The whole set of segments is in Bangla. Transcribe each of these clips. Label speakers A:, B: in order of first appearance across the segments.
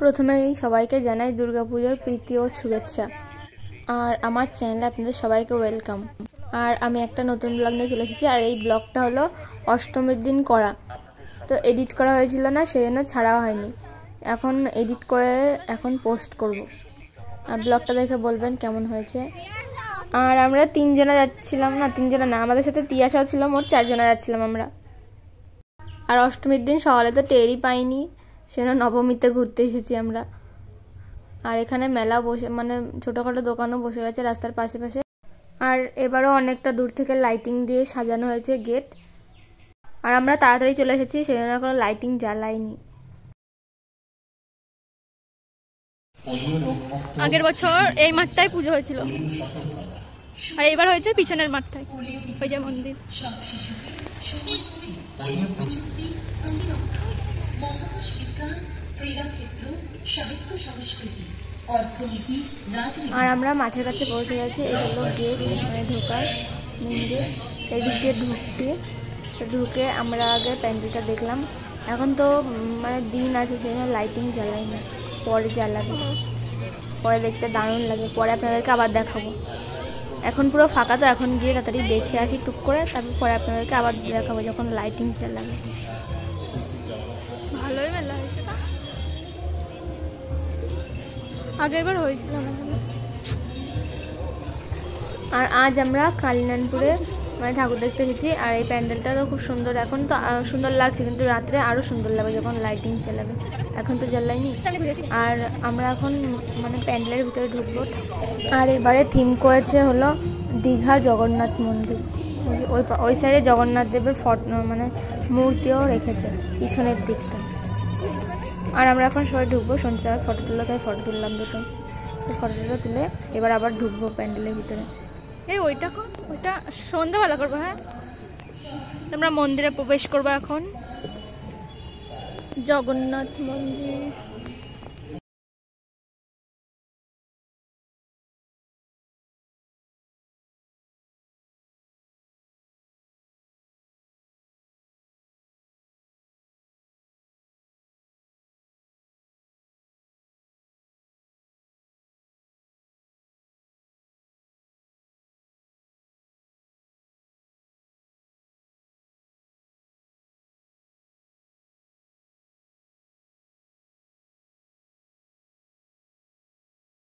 A: প্রথমেই সবাইকে জানাই দুর্গাপুজোর প্রীতি ও শুভেচ্ছা। আর আমার চ্যানেলে আপনাদের সবাইকে ওয়েলকাম। আর আমি একটা নতুন ব্লগ নিয়ে চলে এসেছি। আর এই ব্লগটা হলো অষ্টমীর দিন করা, তো এডিট করা হয়েছিল না, সেই জন্য ছাড়াও হয়নি। এখন এডিট করে এখন পোস্ট করব। আর ব্লগটা দেখে বলবেন কেমন হয়েছে। আর আমরা তিনজনা যাচ্ছিলাম, না তিনজনা না, আমাদের সাথে তিয়াশাও ছিল, মোট 4 জনা যাচ্ছিলাম আমরা। আর অষ্টমীর দিন সকালে তো টেরই পাইনি, সেজন্য নবমীতে ঘুরতে এসেছি আমরা। আর এখানে মেলা বসে, মানে ছোটোখাটো দোকানও বসে গেছে রাস্তার পাশে পাশে। আর এবারও অনেকটা দূর থেকে লাইটিং দিয়ে সাজানো হয়েছে গেট। আর আমরা তাড়াতাড়ি চলে এসেছি, সেজন্য কোনো লাইটিং জ্বালাইনি। আগের বছর এই মাঠটায় পুজো হয়েছিল, আর এবার হয়েছে পিছনের মাঠটায়, ওই যে মন্দির। আর আমরা মাঠের কাছে পৌঁছে গেছি। এই হলো গেট, মানে ঢোকার মেন গেট। এই দিক দিয়ে ঢুকছি, ঢুকে আমরা আগে প্যান্ডেলটা দেখলাম। এখন তো মানে দিন আছে, সেই জন্য লাইটিং জ্বালাইনি, পরে জ্বালাবো। পরে দেখতে দারুণ লাগে, পরে আপনাদেরকে আবার দেখাবো। এখন পুরো ফাঁকা, তো এখন গিয়ে তাড়াতাড়ি দেখে আসি টুক করে, তারপর পরে আপনাদেরকে আবার দেখাবো যখন লাইটিং জ্বালাবে। ভালোই মেলা হয়েছে, আগেরবার হয়েছিল না। আর আজ আমরা কালিনানপুরে মানে ঠাকুর দেখতে এসেছি। আর এই প্যান্ডেলটা তো খুব সুন্দর, এখন তো সুন্দর লাগছে, কিন্তু রাত্রে আরও সুন্দর লাগবে যখন লাইটিং জ্বালাবে। এখন তো জ্বালাইনি। আর আমরা এখন মানে প্যান্ডেলের ভিতরে ঢুকবো। আর এবারে থিম করেছে হলো দীঘার জগন্নাথ মন্দির। ওই সাইডে জগন্নাথ দেবের মানে মূর্তিও রেখেছে পিছনের দিকটা। আর আমরা এখন সবাই ঢুকবো, শুনছি আর ফটো তুললো, তাই ফটো তুললাম দুটো। ফটোটা তুলে এবার আবার ঢুকবো প্যান্ডেলের ভিতরে। এই ওইটা সন্ধ্যাবেলা করবো। হ্যাঁ, আমরা মন্দিরে প্রবেশ করবো এখন, জগন্নাথ মন্দির।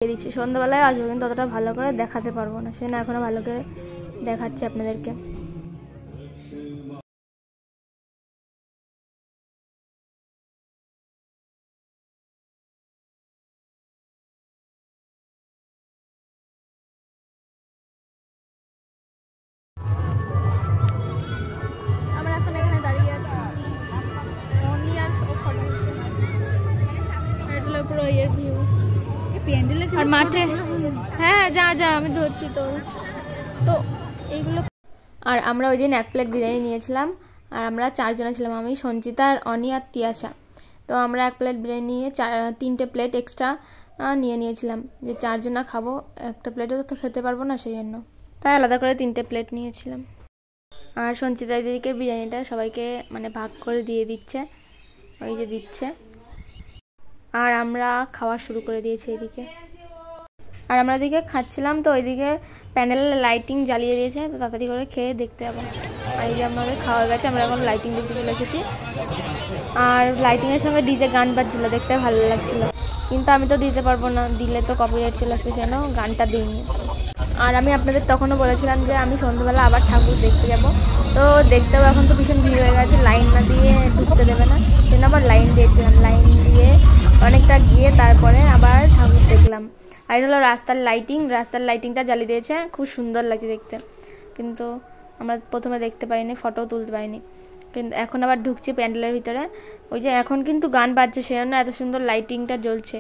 A: দিচ্ছি সন্ধ্যাবেলায় আসবো, কিন্তু অতটা ভালো করে দেখাতে পারবো না, সে না এখনো ভালো করে দেখাচ্ছি আপনাদেরকে। আমরা এখন এখানে দাঁড়িয়ে আছি, পুরো এর ভিউ আর মাঠে। হ্যাঁ যা আমি ধরছি তো এইগুলো। আর আমরা ওই দিন 1 প্লেট বিরিয়ানি নিয়েছিলাম। আর আমরা 4 জনা ছিলাম, আমি, সঞ্চিতা, আর অনি, আর তিয়াশা। তো আমরা 1 প্লেট বিরিয়ানি নিয়ে 3টে প্লেট এক্সট্রা নিয়েছিলাম, যে 4 জনা খাবো। একটা প্লেটে তো খেতে পারবো না, সেই জন্য তাই আলাদা করে 3টে প্লেট নিয়েছিলাম। আর সঞ্চিতা দিদিকে বিরিয়ানিটা সবাইকে মানে ভাগ করে দিয়ে দিচ্ছে, ওই যে দিচ্ছে। আর আমরা খাওয়া শুরু করে দিয়েছি এদিকে। আর আমরা এদিকে খাচ্ছিলাম, তো ওইদিকে প্যান্ডেলের লাইটিং জ্বালিয়ে দিয়েছে, তো তাড়াতাড়ি করে খেয়ে দেখতে যাবো। আর এই যে আমাদের খাওয়া গেছে, আমরা এখন লাইটিং দেখতে চলে এসেছি। আর লাইটিংয়ের সঙ্গে ডিজে গান বাজছিল, দেখতে ভালো লাগছিল, কিন্তু আমি তো দিতে পারবো না, দিলে তো কপিরাইট চলে আসবে, সেজন্য গানটা দিইনি। আর আমি আপনাদের তখনও বলেছিলাম যে আমি সন্ধ্যাবেলা আবার ঠাকুর দেখতে যাব, তো দেখতেও এখন তো ভীষণ ভিড় হয়ে গেছে, লাইন না দিয়ে ঢুকতে দেবে না, সেজন্য আবার লাইন দিয়েছিলাম। লাইন দিয়ে অনেকটা গিয়ে তারপরে আবার ঠাকুর দেখলাম। আর হলো রাস্তার লাইটিংটা জ্বালিয়ে দিয়েছে, খুব সুন্দর লাগছে দেখতে, কিন্তু আমরা প্রথমে দেখতে পাইনি, ফটো তুলতে পারিনি। কিন্তু এখন আবার ঢুকছি প্যান্ডেলের ভিতরে। ওই যে এখন কিন্তু গান বাজছে, সেজন্য এত সুন্দর লাইটিংটা জ্বলছে,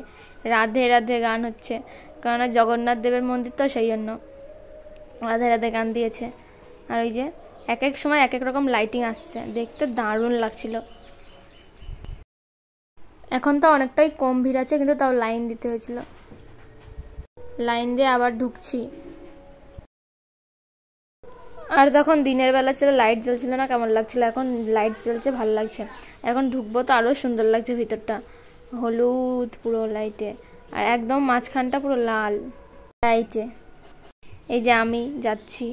A: রাধে রাধে গান হচ্ছে, কারণ জগন্নাথ দেবের মন্দির তো, সেই জন্য রাধে রাধে গান দিয়েছে। আর ওই যে এক এক সময় এক এক রকম লাইটিং আসছে, দেখতে দারুণ লাগছিল। এখন তো অনেকটাই কম ভিড় আছে, কিন্তু তাও লাইন দিতে হয়েছিল। লাইন দিয়ে আবার ঢুকছি। আর তখন দিনের বেলা ছিল, লাইট জ্বলছিল না, কেমন লাগছিল, এখন লাইট জ্বলছে, ভালো লাগছে। এখন ঢুকবো তো আরো সুন্দর লাগছে ভিতরটা, হলুদ পুরো লাইটে, আর একদম মাঝখানটা পুরো লাল লাইটে। এই যে আমি যাচ্ছি।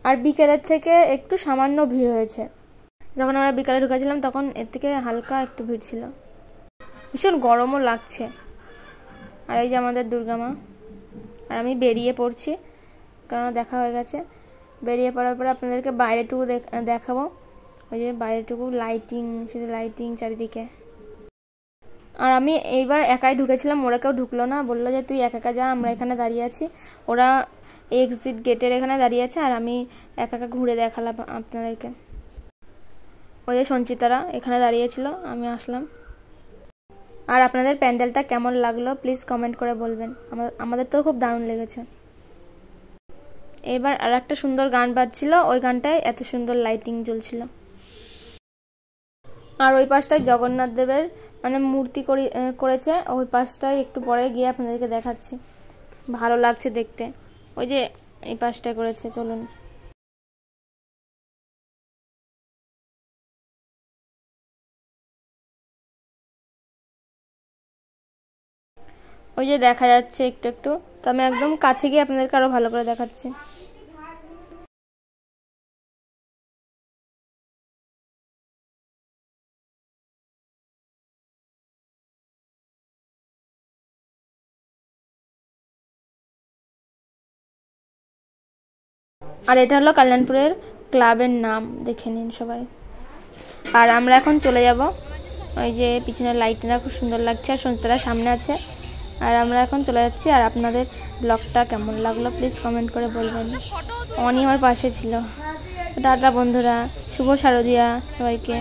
A: আর বিকেলের থেকে একটু সামান্য ভিড় হয়েছে। যখন আমরা বিকালে ঢুকেছিলাম তখন এর থেকে হালকা একটু ভিড় ছিল। ভীষণ গরমও লাগছে। আর এই যে আমাদের দুর্গা মা। আর আমি বেরিয়ে পড়ছি, কারণ দেখা হয়ে গেছে। বেরিয়ে পড়ার পরে আপনাদেরকে বাইরেটুকু দেখাবো। ওই যে বাইরেটুকু লাইটিং, শুধু লাইটিং চারিদিকে। আর আমি এইবার একাই ঢুকেছিলাম, ওরা কেউ ঢুকলো না, বললো যে তুই একা একা যা, আমরা এখানে দাঁড়িয়ে আছি। ওরা এক্সিট গেটের এখানে দাঁড়িয়ে আছে, আর আমি একা একা ঘুরে দেখালাম আপনাদেরকে। ওই যে সঞ্চিতারা এখানে দাঁড়িয়েছিল, আমি আসলাম। আর আপনাদের প্যান্ডেলটা কেমন লাগলো প্লিজ কমেন্ট করে বলবেন। আমাদের তো খুব দারুণ লেগেছে। এবার আর একটা সুন্দর গান বাজছিল, ওই গানটায় এত সুন্দর লাইটিং জ্বলছিল। আর ওই পাশটায় জগন্নাথ দেবের মানে মূর্তি করেছে, ওই পাশটায় একটু পরে গিয়ে আপনাদেরকে দেখাচ্ছি। ভালো লাগছে দেখতে। ওই যে এই পাশটায় করেছে, চলুন। ওই যে দেখা যাচ্ছে একটু একটু, তো আমি একদম কাছে গিয়ে আপনাদেরকে আরো ভালো করে দেখাচ্ছি। আর এটা হলো কল্যাণপুরের ক্লাবের নাম, দেখে নিন সবাই। আর আমরা এখন চলে যাব। ওই যে পিছনের লাইটটা খুব সুন্দর লাগছে, আর সঞ্চিতারা সামনে আছে। আর আমরা এখন চলে যাচ্ছি। আর আপনাদের ব্লগটা কেমন লাগলো প্লিজ কমেন্ট করে বলবেন। অনি আমার পাশে ছিল। টাটা বন্ধুরা, শুভ শারদিয়া সবাইকে।